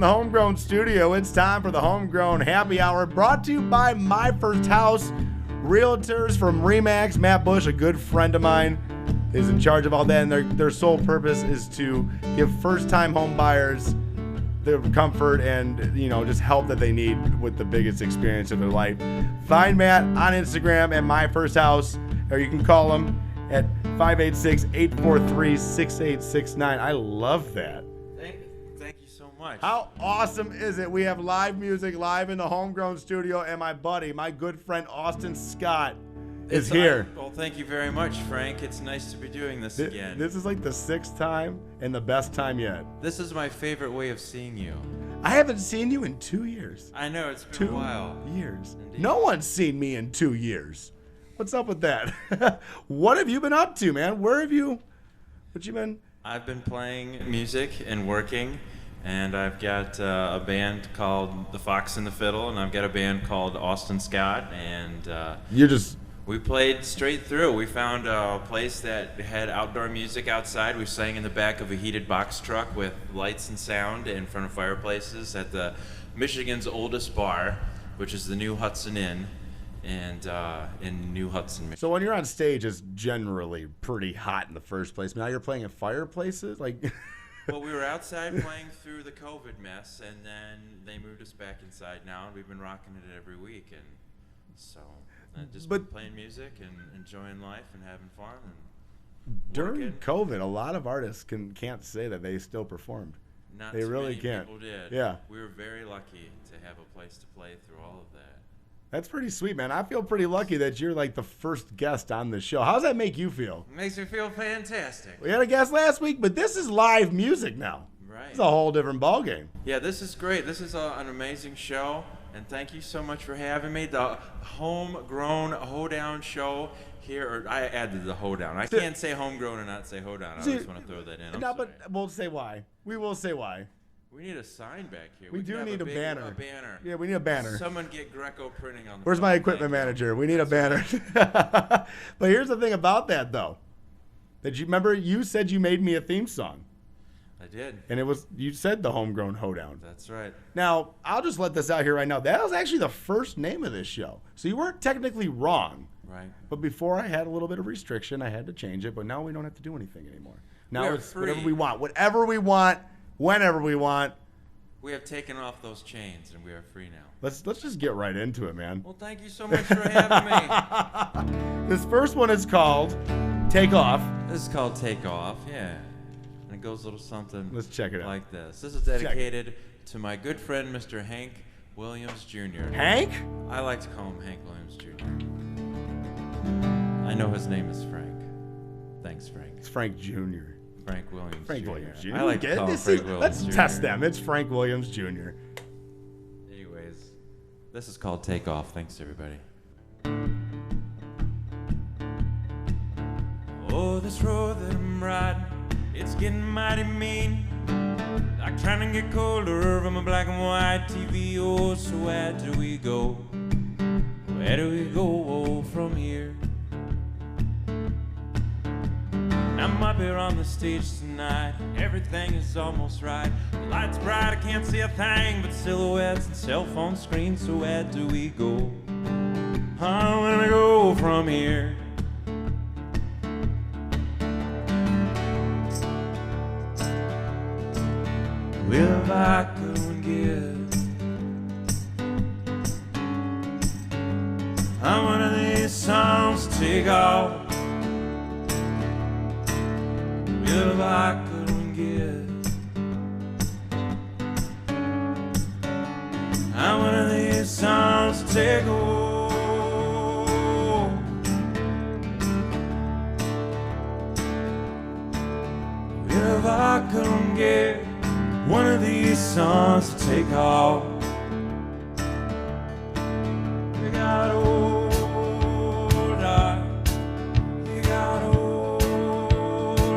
the Homegrown Studio. It's time for the Homegrown Happy Hour, brought to you by My First House. Realtors from RE/MAX. Matt Bush, a good friend of mine, is in charge of all that, and their sole purpose is to give first-time home buyers the comfort and, just help that they need with the biggest experience of their life. Find Matt on Instagram at My First House, or you can call him at 586-843-6869. I love that. Thank you so much. How awesome is it? We have live music live in the Homegrown Studio, and my buddy, my good friend Austin Scott, is here. Well, thank you very much, Frank. It's nice to be doing this again. This is like the 6th time and the best time yet. This is my favorite way of seeing you. I haven't seen you in 2 years. I know, it's been a while. 2 years. Indeed. No one's seen me in 2 years. What's up with that? What have you been up to, man? What you been? I've been playing music and working, and I've got a band called The Fox and the Fiddle, and I've got a band called Austin Scott, and we played straight through. We found a place that had outdoor music outside. We sang in the back of a heated box truck with lights and sound in front of fireplaces at the Michigan's oldest bar, which is the New Hudson Inn, and in New Hudson, Michigan. So when you're on stage, it's generally pretty hot in the first place. Now you're playing at fireplaces? Well, we were outside playing through the COVID mess, and then they moved us back inside now, and we've been rocking it every week, and so... been playing music and enjoying life and having fun. And during COVID, a lot of artists can't say that they still performed. They really can't. People did. Yeah. We were very lucky to have a place to play through all of that. That's pretty sweet, man. I feel pretty lucky that you're like the first guest on the show. How does that make you feel? It makes me feel fantastic. We had a guest last week, but this is live music now. Right. It's a whole different ballgame. Yeah, this is great. This is an amazing show. And thank you so much for having me. The Homegrown Hoedown show here, or I added the hoedown. I can't say homegrown and not say hoedown. I just want to throw that in. But we'll say why. We will say why. We need a sign back here. We do need a banner. A banner. Yeah, we need a banner. Someone get Greco printing on the Where's my equipment manager? We need a banner. But here's the thing about that, though. That you said you made me a theme song. I did. And you said the Homegrown Hoedown. That's right. Now, I'll just let this out here right now. That was actually the first name of this show. So you weren't technically wrong. Right. But before I had a little bit of restriction, I had to change it. But now we don't have to do anything anymore. Now it's free. Whatever we want. Whatever we want, whenever we want. We have taken off those chains and we are free now. Let's just get right into it, man. Well, thank you so much for having me. This first one is called Take Off. This is called Take Off, yeah. And it goes a little something Let's check it out. like this. This is dedicated to my good friend, Mr. Hank Williams Jr. Hank? I like to call him Hank Williams Jr. I know his name is Frank. Thanks, Frank. It's Frank Jr. Frank Williams Frank Jr. Williams Jr. I like to call him Frank Williams Let's Jr. test them. It's Frank Williams Jr. Anyways, this is called Take Off. Thanks, everybody. Oh, this road that I'm riding, it's getting mighty mean. Like trying to get colder from a black and white TV. Oh, so where do we go? Where do we go from here? I'm up here on the stage tonight. Everything is almost right. The light's bright, I can't see a thing but silhouettes and cell phone screens. So where do we go? Where do we go from here? Well, if I could give, I'm one of these songs to take off. Well, if I couldn't give, I'm one of these songs to take off. Well, if I couldn't get one of these songs to take off, we got old line, we got old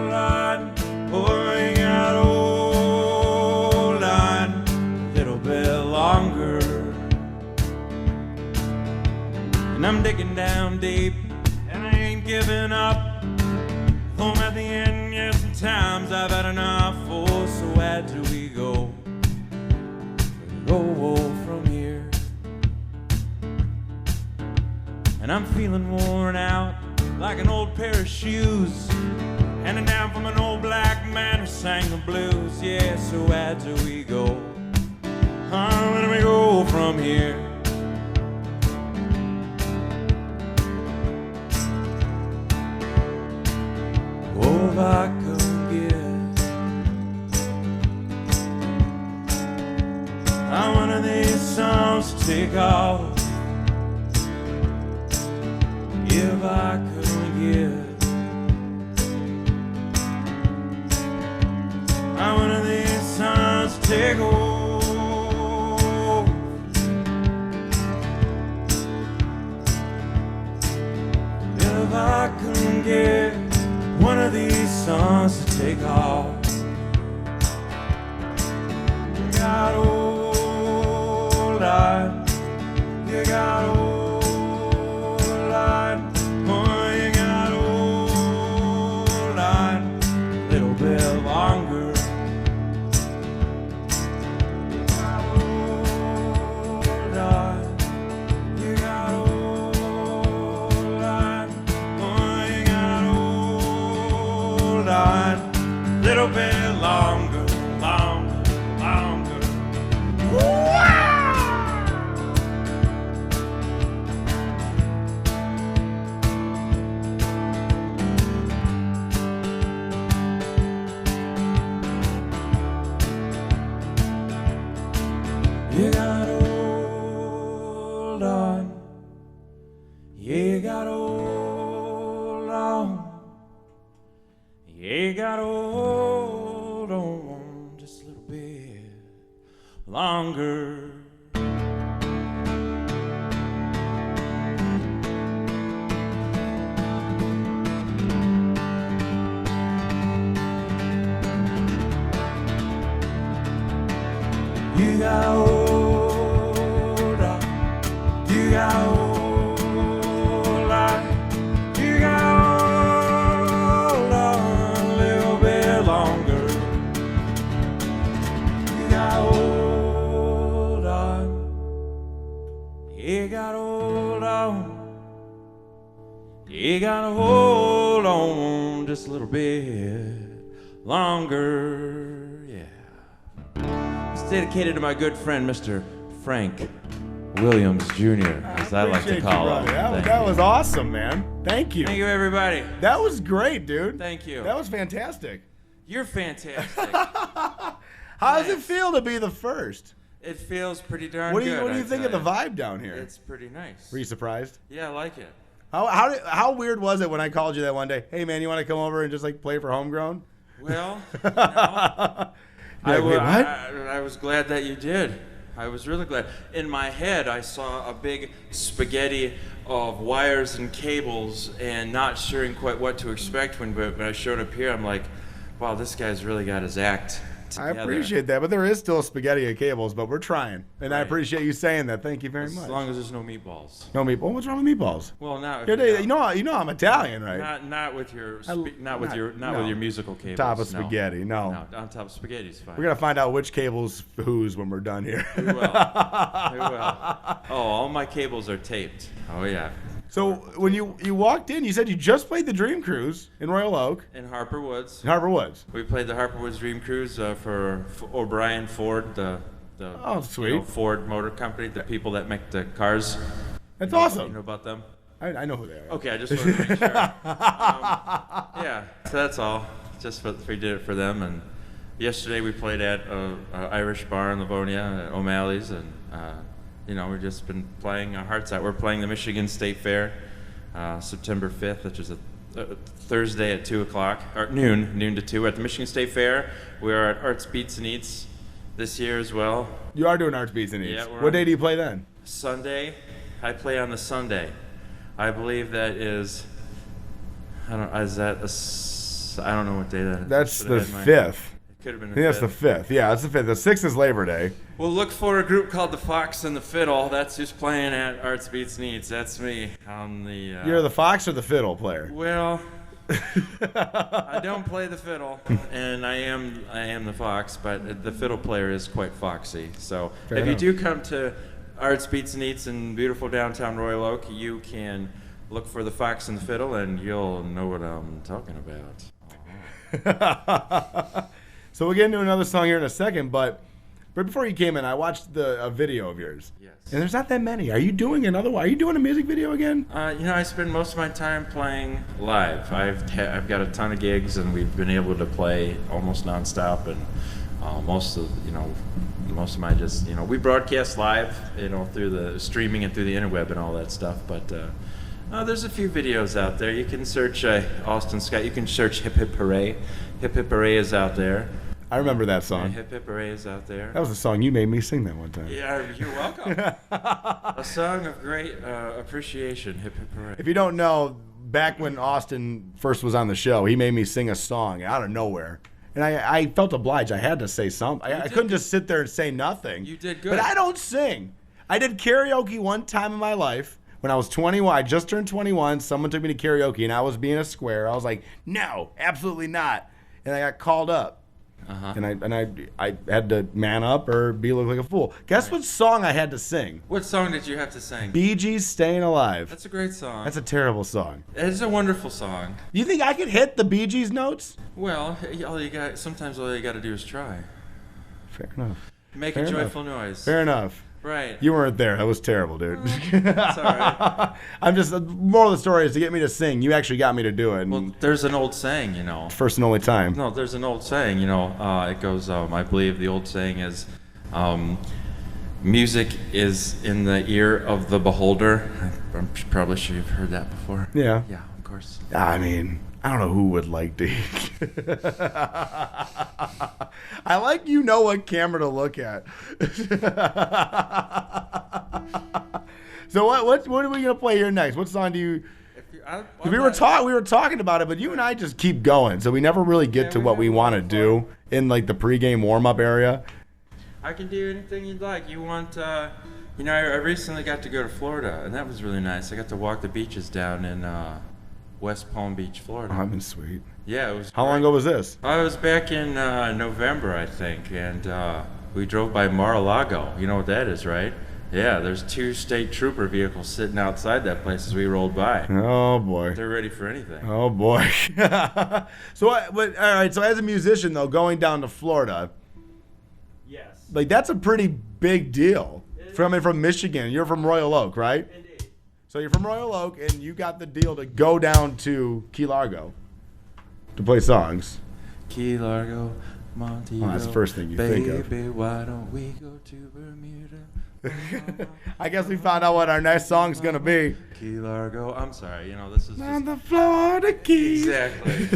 line, oh, we got old line, a little bit longer. And I'm digging down deep, and I ain't giving up. Home at the end, yeah, sometimes I've had enough. Oh, so where do we go? go from here. And I'm feeling worn out like an old pair of shoes, handing down from an old black man who sang the blues. Yeah, so where do we go? Where do we go from here? Oh, if I could get one of these songs to take off. If I could get one of these songs to take off. If I could get one of these songs to take off. You got old line, you got old line, oh, you got old line, little bit longer. You got old line, you got old line, oh, you got old line, little bit longer, longer, longer. You got old on, you got old on, you got old on just a little bit longer. You got old on, you got old on, you got old on a little bit longer. You got old on, you got old on, you got to hold on just a little bit longer, yeah. It's dedicated to my good friend, Mr. Frank Williams Jr., as I like to call him. That was awesome, man. Thank you. Thank you, everybody. That was great, dude. Thank you. That was fantastic. You're fantastic. How does it feel to be the first? It feels pretty darn What good. do you think of the vibe down here? It's pretty nice. Were you surprised? Yeah, I like it. How weird was it when I called you that one day? Hey, man, you want to come over and just like play for Homegrown? Well, you know, I was glad that you did. I was really glad. In my head, I saw a big spaghetti of wires and cables and not sure quite what to expect when I showed up here. I'm like, wow, this guy's really got his act together. I appreciate that, but there is still spaghetti of cables, but we're trying. And I appreciate you saying that. Thank you very much. As long as there's no meatballs. No meatballs? What's wrong with meatballs? Well, now you know I'm Italian, right? Not with your with your musical cables. Top of spaghetti, no. No, on top of spaghetti is fine. We're gonna find out which cables whose when we're done here. We will. We will. Oh, all my cables are taped. Oh yeah. So when you walked in, you said you just played the Dream Cruise in Royal Oak. In Harper Woods. In Harper Woods. We played the Harper Woods Dream Cruise for O'Brien Ford, the sweet Ford Motor Company, the people that make the cars. That's awesome. You know about them? I know who they are. Okay, I just wanted to make sure. Yeah, so that's all. Just we did it for them. And yesterday we played at Irish Bar in Livonia, at O'Malley's, and we've just been playing our hearts out. We're playing the Michigan State Fair, September 5th, which is a Thursday at 2 o'clock, or noon to 2 at the Michigan State Fair. We are at Arts Beats and Eats this year as well. You are doing Arts Beats and Eats. Yeah, what day do you play then? Sunday. I play on the Sunday. I believe that is. I don't know what day that is. That's the 5th. It could have been. I think that's the 5th. Yeah, that's the 5th. The 6th is Labor Day. Well, look for a group called the Fox and the Fiddle. That's who's playing at Arts Beats and Eats. That's me on the. You're the Fox or the Fiddle player? Well, I don't play the fiddle, and I am the fox, but the fiddle player is quite foxy. So Fair if enough. you do come to Arts, Beats, and Eats in beautiful downtown Royal Oak, you can look for the fox and the fiddle, and you'll know what I'm talking about. So we'll get into another song here in a second, but before you came in, I watched a video of yours. Yes. And there's not that many. Are you doing another one? Are you doing a music video again? I spend most of my time playing live. I've got a ton of gigs, and we've been able to play almost nonstop. And most of my we broadcast live, through the streaming and through the interweb and all that stuff. But there's a few videos out there. You can search Austin Scott. You can search Hip Hip Hooray. Hip Hip Hooray is out there. I remember that song. Yeah, Hip Hip Hooray is out there. That was a song you made me sing that one time. Yeah, you're welcome. A song of great appreciation, Hip Hip Hooray. If you don't know, back when Austin first was on the show, he made me sing a song out of nowhere. And I felt obliged. I had to say something. I couldn't just sit there and say nothing. You did good. But I don't sing. I did karaoke one time in my life. When I was 21, I just turned 21. Someone took me to karaoke, and I was being a square. I was like, no, absolutely not. And I got called up. Uh-huh. And I had to man up or look like a fool. Guess what song I had to sing? What song did you have to sing? Bee Gees' "Staying Alive." That's a great song. That's a terrible song. It's a wonderful song. You think I could hit the Bee Gees notes? Well, sometimes all you got to do is try. Fair enough. Make Fair a enough. joyful noise. Fair enough. Right. You weren't there. That was terrible, dude. That's all right. I'm just, the moral of the story is to get me to sing. You actually got me to do it. And Well, there's an old saying, first and only time. No, there's an old saying, it goes, I believe the old saying is, music is in the ear of the beholder. I'm probably sure you've heard that before. Yeah. Yeah, of course. I mean, I don't know who would like to. I like what camera to look at. So what are we gonna play here next? What song do you? We were talking about it, but you and I just keep going, so we never really get to what we want to do in like the pregame warm up area. I can do anything you'd like. You want? I recently got to go to Florida, and that was really nice. I got to walk the beaches down in West Palm Beach, Florida. Oh, I've been sweet. Yeah, it was. How long ago was this? I was back in November, I think, and we drove by Mar-a-Lago. You know what that is, right? Yeah, there's 2 state trooper vehicles sitting outside that place as we rolled by. Oh boy. They're ready for anything. Oh boy. So, all right. So, as a musician, though, going down to Florida, Yes. like that's a pretty big deal. From Michigan, you're from Royal Oak, right? Indeed. So you're from Royal Oak, and you got the deal to go down to Key Largo to play songs. Key Largo, Montego. Oh, that's the first thing you think of. Baby, why don't we go to Bermuda? I guess we found out what our next song's gonna be. Key Largo. I'm sorry, this is On just... the Florida Keys. Exactly.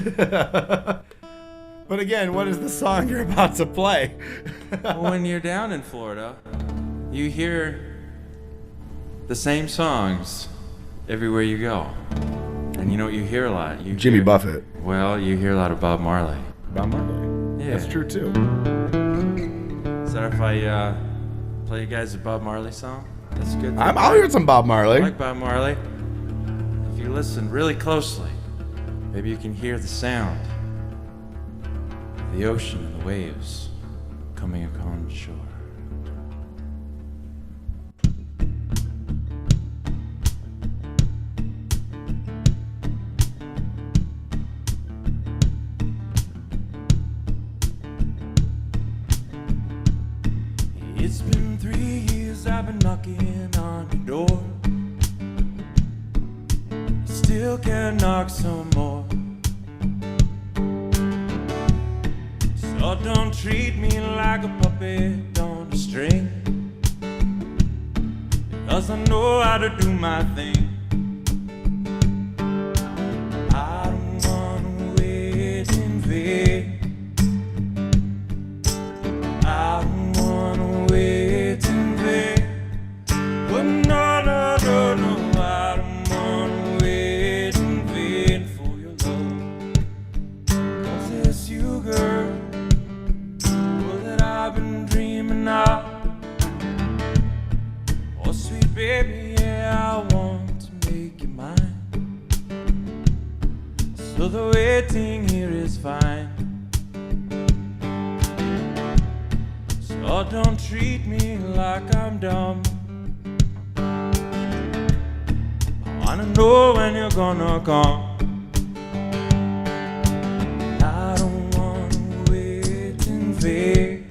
But again, what is the song you're about to play? When you're down in Florida, you hear the same songs everywhere you go. And you know what you hear a lot? Jimmy Buffett. Well, you hear a lot of Bob Marley. Bob Marley. Yeah. That's true too. Is that if I play you guys a Bob Marley song? That's good. I'll hear some Bob Marley. I like Bob Marley. If you listen really closely, maybe you can hear the sound of the ocean and the waves coming upon shore. It's been 3 years I've been knocking on your door. Still can knock some more. So don't treat me like a puppet on a string, 'cause I know how to do my thing. I don't wanna wait in vain. I don't wanna wait in vain. But no, no, no, no, I don't wanna wait in vain for your love. 'Cause it's you, girl, that I've been dreaming of. Oh, sweet baby, yeah, I want to So the waiting here is fine. So don't treat me like I'm dumb. I wanna know when you're gonna come. I don't wanna wait in vain.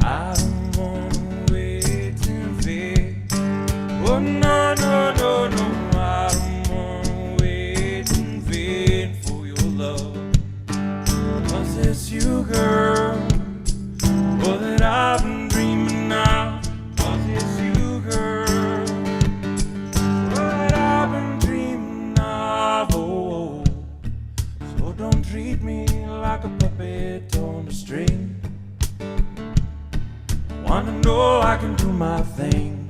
I don't wanna wait in vain. Oh no, no, no, no. I don't wanna wait in vain for your love. 'Cause it's you, girl, oh, that I've been dreaming now. 'Cause it's you, girl, oh, that I've been dreaming of. Oh, so don't treat me like a puppet on a string. Wanna know I can do my thing.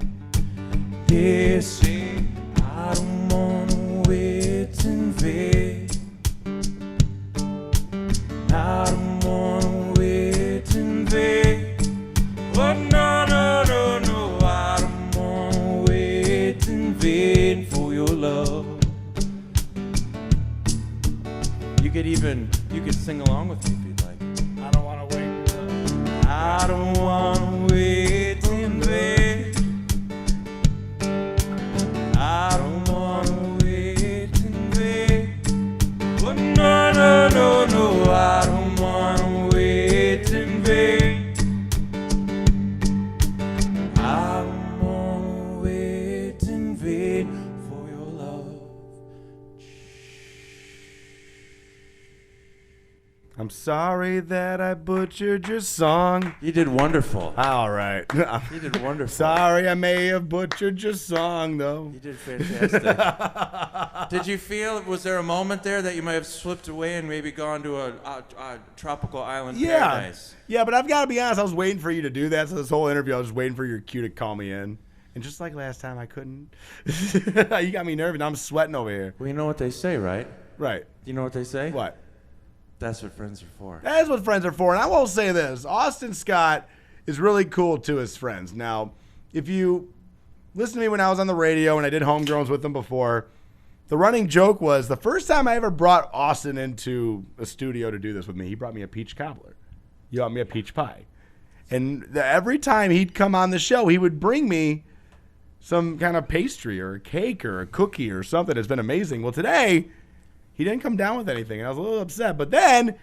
Yes, see, I don't wanna wait in vain. I don't wanna wait in vain. Oh no, no, no, no, I don't wanna wait in vain for your love. You could sing along with me if you'd like. I don't want to wait. I don't wanna wait in vain. I don't wanna wait in vain. Oh no, no, no, no, I don't wanna wait in vain. I don't wanna wait in vain for your love. I'm sorry that I butchered your song. You did wonderful. All right. You did wonderful. Sorry I may have butchered your song, though. You did fantastic. Did you feel, was there a moment there that you might have slipped away and maybe gone to a tropical island paradise? Yeah, but I've got to be honest, I was waiting for you to do that. So this whole interview, I was just waiting for your cue to call me in. And just like last time, I couldn't. You got me nervous. Now I'm sweating over here. Well, you know what they say, right? Right. You know what they say? What? That's what friends are for. That is what friends are for. And I will say this. Austin Scott is really cool to his friends. Now, if you listen to me when I was on the radio and I did Homegrowns with him before, the running joke was the first time I ever brought Austin into a studio to do this with me, he brought me a peach cobbler. He brought me a peach pie. And every time he'd come on the show, he would bring me some kind of pastry or a cake or a cookie or something. It's been amazing. Well, today, he didn't come down with anything, and I was a little upset. But then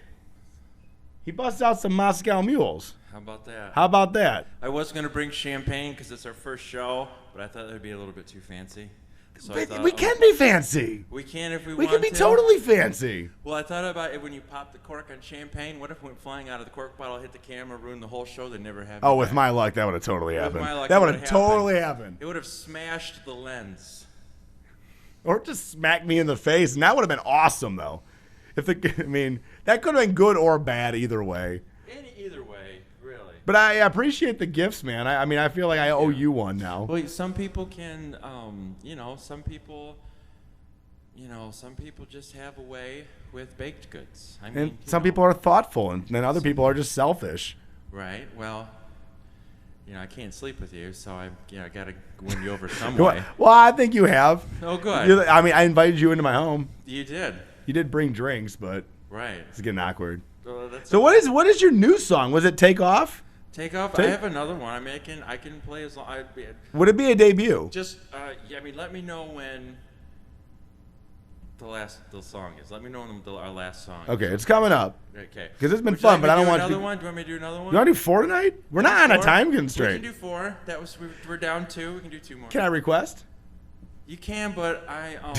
he busts out some Moscow mules. How about that? How about that? I was going to bring champagne because it's our first show, but I thought it would be a little bit too fancy. So We can be fancy. We can if we want We to. can be totally fancy. Well, I thought about it when you pop the cork on champagne. What if it went flying out of the cork bottle, hit the camera, ruined the whole show? They never happened. Oh, with my luck, that would have totally happened. With my luck, that would have totally happened. It would have smashed the lens. Or just smacked me in the face, and that would have been awesome, though. I mean, that could have been good or bad either way. Either way, really. But I appreciate the gifts, man. I mean, I feel like I owe you one now. Well, some people can, some people just have a way with baked goods. I mean, And some people are thoughtful, and then other people are just selfish. Right. Well, I can't sleep with you, so I got to win you over some way. Well, I think you have. Oh, good. I mean, I invited you into my home. You did. You did bring drinks, but right. It's getting awkward. So what is your new song? Was it Take Off? Take Off? I have another one. I mean, I can play as long. Would it be a debut? Just let me know when the song is. Let me know when our last song is. Okay, it's coming up. Okay. Because it's been fun, but I don't want another one. Do you want me to do another one? You want to do 4 tonight? We're not on a time constraint. We can do 4. We're down 2. We can do 2 more. Can I request? You can, but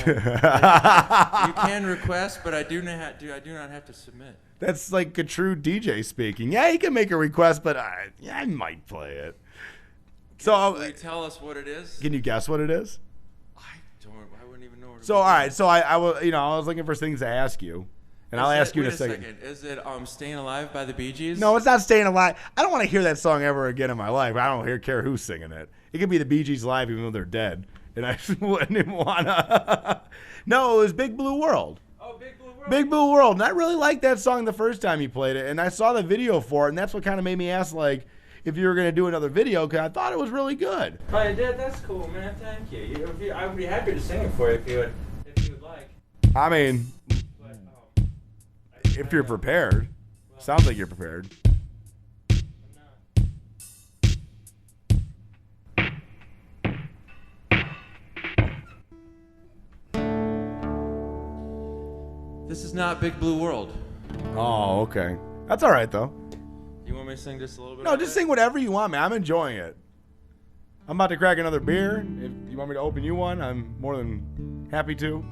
you can request, but I do not have to submit. That's like a true DJ speaking. Yeah, you can make a request, but I might play it. Will you tell us what it is? Can you guess what it is? I wouldn't even know what it is. So all right, so I was looking for things to ask you, and I'll ask you in a second. Is it "Staying Alive" by the Bee Gees? No, it's not "Staying Alive." I don't want to hear that song ever again in my life. I don't care who's singing it. It could be the Bee Gees live, even though they're dead. And I wouldn't even wanna. No, it was Big Blue World. Oh, Big Blue World. Big Blue World. And I really liked that song the first time you played it. And I saw the video for it, and that's what kind of made me ask, like, if you were going to do another video, because I thought it was really good. Oh, you did? That's cool, man. Thank you. I would be happy to sing it for you if you would like. I mean, if you're prepared. Sounds like you're prepared. This is not Big Blue World. Oh, okay. That's all right, though. You want me to sing just a little bit? No, just sing whatever you want, man. I'm enjoying it. I'm about to crack another beer. If you want me to open you one, I'm more than happy to.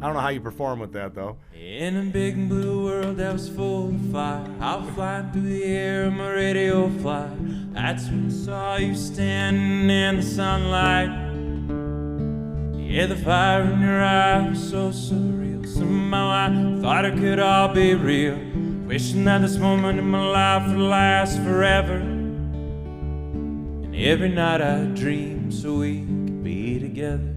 I don't know how you perform with that, though. In a big blue world that was full of fire, I was flying through the air in my radio flyer. That's when I saw you standing in the sunlight. Yeah, the fire in your eye was so surreal. Somehow I thought it could all be real. Wishing that this moment in my life would last forever. And every night I dream so we could be together.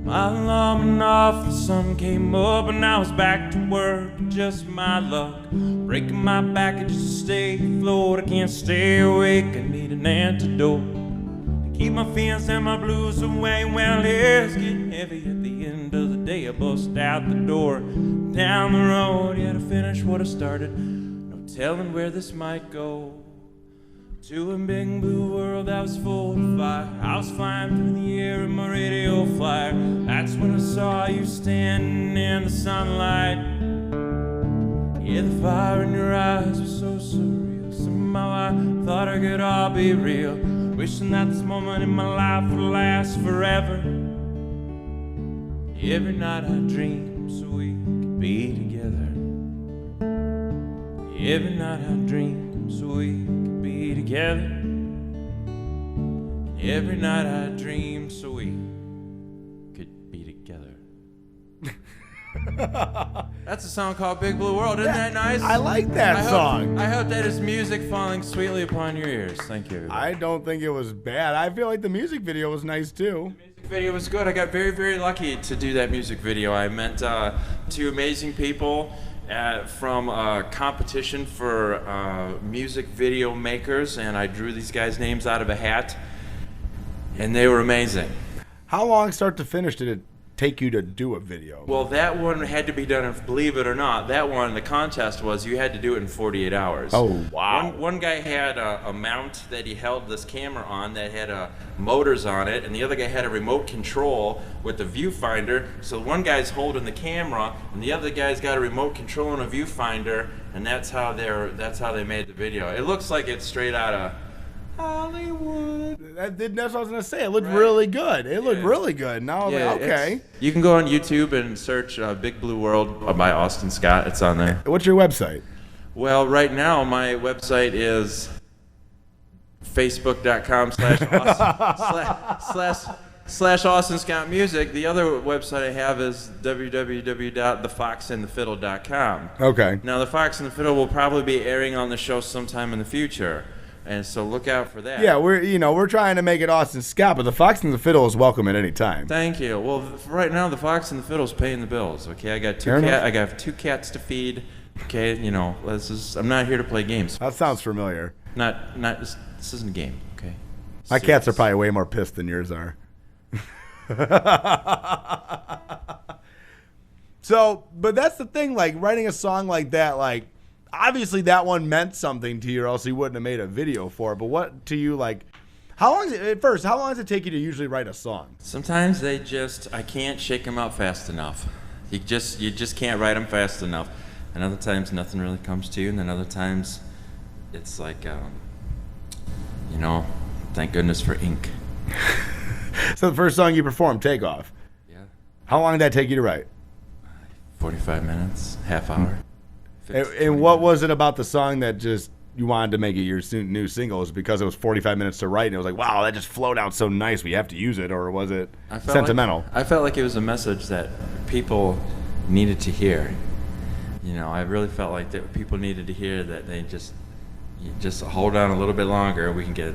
My alarm went off, the sun came up, and I was back to work. Just my luck, breaking my back, I just stay afloat. I can't stay awake, I need an antidote to keep my fears and my blues away. Well, it's getting heavy at the end of the day. I bust out the door, down the road, yeah, to finish what I started. No telling where this might go. To a big blue world that was full of fire. I was flying through the air in my radio flyer. That's when I saw you standing in the sunlight. Yeah, the fire in your eyes was so surreal. Somehow I thought it could all be real. Wishing that this moment in my life would last forever. Every night I dream so we could be together. Every night I dream so we could be together. Every night I dream so we could be together. That's a song called Big Blue World. Isn't that nice? I like that song. I hope that is music falling sweetly upon your ears. Thank you, everybody. I don't think it was bad. I feel like the music video was nice, too. The music video was good. I got very, very lucky to do that music video. I met two amazing people from a competition for music video makers, and I drew these guys' names out of a hat, and they were amazing. How long start to finish did it take you to do a video? Well, that one had to be done, believe it or not, that one, the contest was you had to do it in 48 hours. Oh, wow. One guy had a mount that he held this camera on that had motors on it, and the other guy had a remote control with a viewfinder. So one guy's holding the camera, and the other guy's got a remote control and a viewfinder, and that's how they made the video. It looks like it's straight out of Hollywood. That's what I was going to say. It looked really good. It looked really good. Now I'm like, okay. You can go on YouTube and search Big Blue World by Austin Scott. It's on there. What's your website? Well, right now my website is facebook.com/Austin Scott Music. The other website I have is www.thefoxandthefiddle.com. Okay. Now, The Fox and the Fiddle will probably be airing on the show sometime in the future. And so look out for that. Yeah, we're trying to make it Austin Scott, but the Fox and the Fiddle is welcome at any time. Thank you. Well, right now the Fox and the Fiddle's paying the bills. Okay, I got two cats to feed. Okay, I'm not here to play games. That sounds familiar. This isn't a game. Okay. My cats are probably way more pissed than yours are. So, but that's the thing. Like writing a song like that, like. Obviously, that one meant something to you, or else you wouldn't have made a video for it. But what to you, like, how long does it take you to usually write a song? Sometimes I can't shake them out fast enough. You just can't write them fast enough. And other times, nothing really comes to you. And then other times, it's like, thank goodness for ink. So the first song you performed, Take Off. Yeah. How long did that take you to write? 45 minutes, half hour. And what was it about the song that just you wanted to make it your new single? Was it because it was 45 minutes to write and it was like, wow, that just flowed out so nice, we have to use it? Or was it sentimental? I felt like it was a message that people needed to hear. I really felt like that people needed to hear that they just hold on a little bit longer. We can get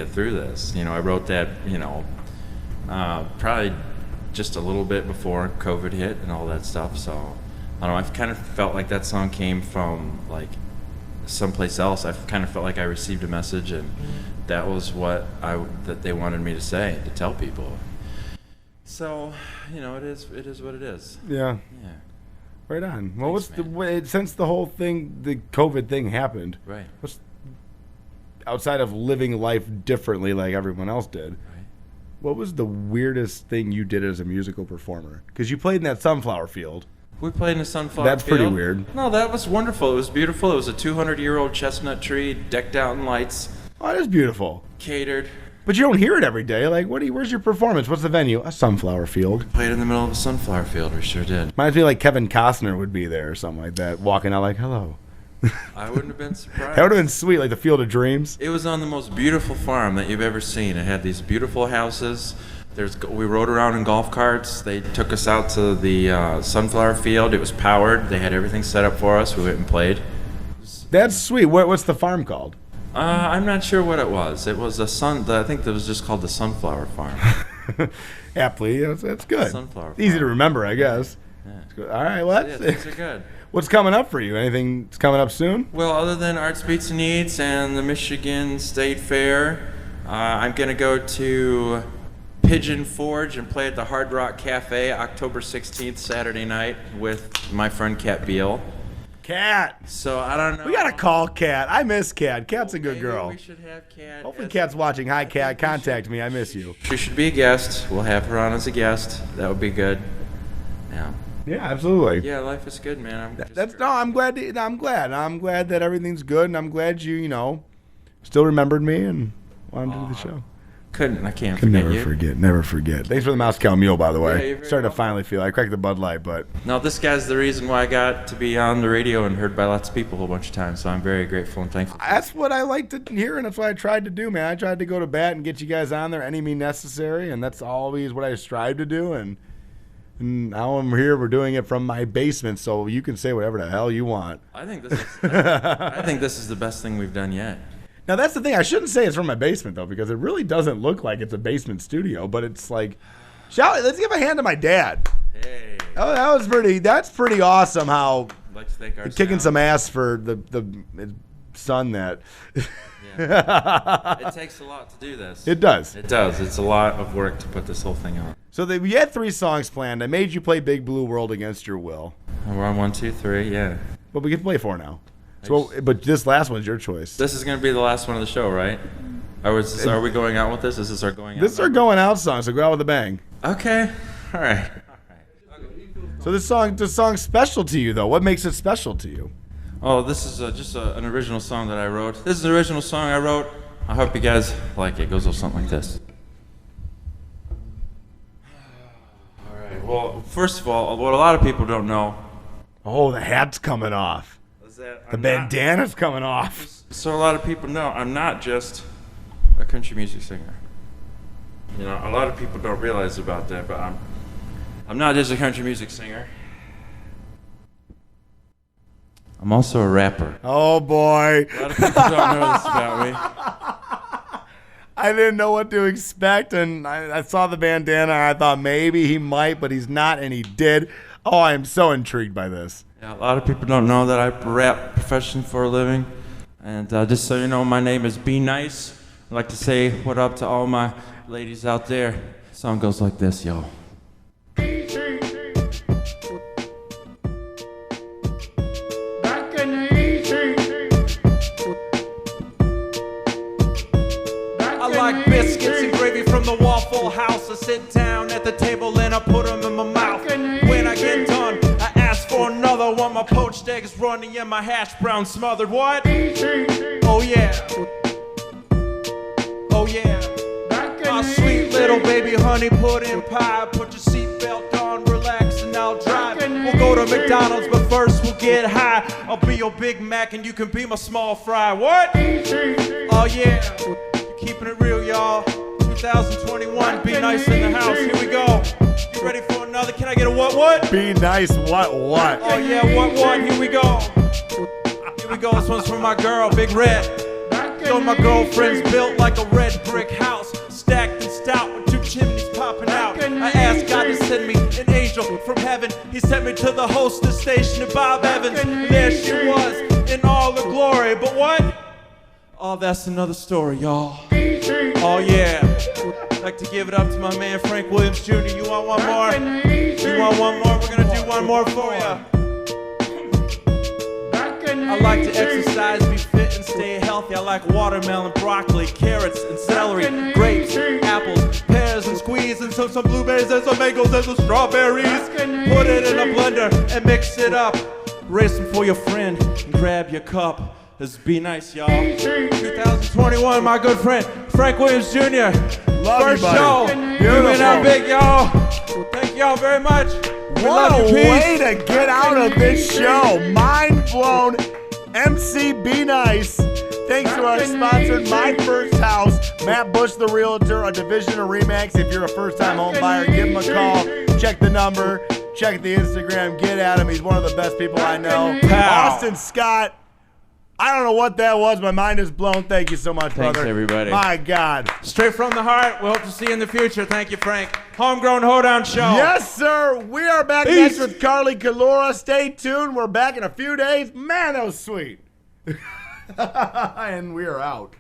through this. I wrote that, probably just a little bit before COVID hit and all that stuff. So. I don't know, I've kind of felt like that song came from like someplace else. I've kind of felt like I received a message and that was what that they wanted me to say, to tell people. So, it is what it is. Yeah. Yeah. Right on. Well, Thanks, since the whole thing, the COVID thing happened, right? What's outside of living life differently like everyone else did? Right. What was the weirdest thing you did as a musical performer? Because you played in that sunflower field. We played in a sunflower That's field. pretty weird. No, that was wonderful. It was beautiful. It was a 200-year-old chestnut tree decked out in lights. Oh, that is beautiful. Catered. But you don't hear it every day. Like, where's your performance? What's the venue? A sunflower field. Played in the middle of a sunflower field. We sure did. Reminds me like Kevin Costner would be there or something like that, walking out like, hello. I wouldn't have been surprised. That would have been sweet, like the Field of Dreams. It was on the most beautiful farm that you've ever seen. It had these beautiful houses. We rode around in golf carts. They took us out to the sunflower field. It was powered. They had everything set up for us. We went and played. That's sweet. What's the farm called? I'm not sure what it was. It was I think it was just called the Sunflower Farm. Aptly, that's good. Sunflower Easy farm. to remember, I guess. Yeah. All right, well, Yeah, things are good. What's coming up for you? Anything that's coming up soon? Well, other than Arts, Beats, and Eats and the Michigan State Fair, I'm going to go to Pigeon Forge and play at the Hard Rock Cafe October 16th, Saturday night, with my friend Kat Beal. Kat. So I don't know. We got to call Kat. I miss Kat. Kat's a good Maybe girl. We should have Kat. Hopefully Kat's watching. Hi, Kat. Contact me. I miss you. She should be a guest. We'll have her on as a guest. That would be good. Yeah. Yeah, absolutely. Yeah, life is good, man. I'm glad. I'm glad that everything's good, and I'm glad you still remembered me and wanted to do the show. I can't forget you. Never forget. Thanks for the Moscow Mule, by the Yeah, way. you're very Starting to welcome. finally feel. I cracked the Bud Light, but No, this guy's the reason why I got to be on the radio and heard by lots of people a whole bunch of times. So I'm very grateful and thankful. that's what I like to hear, and that's what I tried to do, man. I tried to go to bat and get you guys on there any means necessary, and that's always what I strive to do. And now I'm here. We're doing it from my basement, so you can say whatever the hell you want. I think this is the best thing we've done yet. Now, that's the thing. I shouldn't say it's from my basement, though, because it really doesn't look like it's a basement studio, but it's like, let's give a hand to my dad. Hey. Oh, that's pretty awesome how I'd like to thank our kicking sound. some ass for the son that. Yeah. It takes a lot to do this. It does. It does. It's a lot of work to put this whole thing on. So we had 3 songs planned. I made you play Big Blue World against your will. And we're on 1, 2, 3, yeah. But we can play 4 now. So, but this last one's your choice. This is going to be the last one of the show, right? Are we going out with this? Is this our going out? This is our going out song, so go out with a bang. Okay. All right. So this song's special to you, though. What makes it special to you? Oh, this is just an original song that I wrote. This is an original song I wrote. I hope you guys like it. It goes something like this. All right. Well, first of all, what a lot of people don't know Oh, the hat's coming off. is that The bandana's coming off. So a lot of people know I'm not just a country music singer. You know, a lot of people don't realize about that, but I'm not just a country music singer. I'm also a rapper. Oh, boy. A lot of people don't know this about me. I didn't know what to expect, and I saw the bandana, and I thought maybe he might, but he's not, and he did. Oh, I am so intrigued by this. Yeah, a lot of people don't know that I rap profession for a living. And just so you know, my name is Be Nice. I'd like to say what up to all my ladies out there. The song goes like this, yo. I like biscuits and gravy from the Waffle House. I sit down at the table and I put them in my mouth. When I get done, I ask for another one. My poached eggs runny and my hash brown smothered. What? Oh yeah. Oh yeah. My sweet little baby honey pudding pie. Put your seatbelt on, relax, and I'll drive. We'll go to McDonald's, but first we'll get high. I'll be your Big Mac and you can be my small fry. What? Oh yeah. Keeping it real, y'all. 2021, Be Nice in the house. Here we go. You ready for another? Can I get a what? Be nice, what? Oh yeah, what? Here we go. Here we go. This one's from my girl, Big Red. So my girlfriend's built like a red brick house, stacked and stout with 2 chimneys popping out. I asked God to send me an angel from heaven. He sent me to the hostess station at Bob Evans. There she was in all her glory. But what? Oh, that's another story, y'all. Oh, yeah. I'd like to give it up to my man Frank Williams Jr. You want one more? You want one more? We're going to do one more for you. I like to exercise, be fit, and stay healthy. I like watermelon, broccoli, carrots, and celery, grapes, apples, pears, and squeeze, and some blueberries, and some mangoes, and some strawberries. Put it in a blender and mix it up. Raise some for your friend and grab your cup. Let's be nice, y'all. 2021, my good friend, Frank Williams Jr. First show. You've been out big, y'all. Thank y'all very much. What a way to get out of this show. Mind blown. MC Be Nice. Thanks to our sponsor, My First House. Matt Bush, the realtor, a division of RE/MAX. If you're a first-time home buyer, give him a call. Check the number. Check the Instagram. Get at him. He's one of the best people I know. Austin Scott. I don't know what that was. My mind is blown. Thank you so much, brother. Thanks, everybody. My God. Straight from the heart. We hope to see you in the future. Thank you, Frank. Homegrown Hoedown Show. Yes, sir. We are back next with Carly Kalora. Stay tuned. We're back in a few days. Man, that was sweet. And we are out.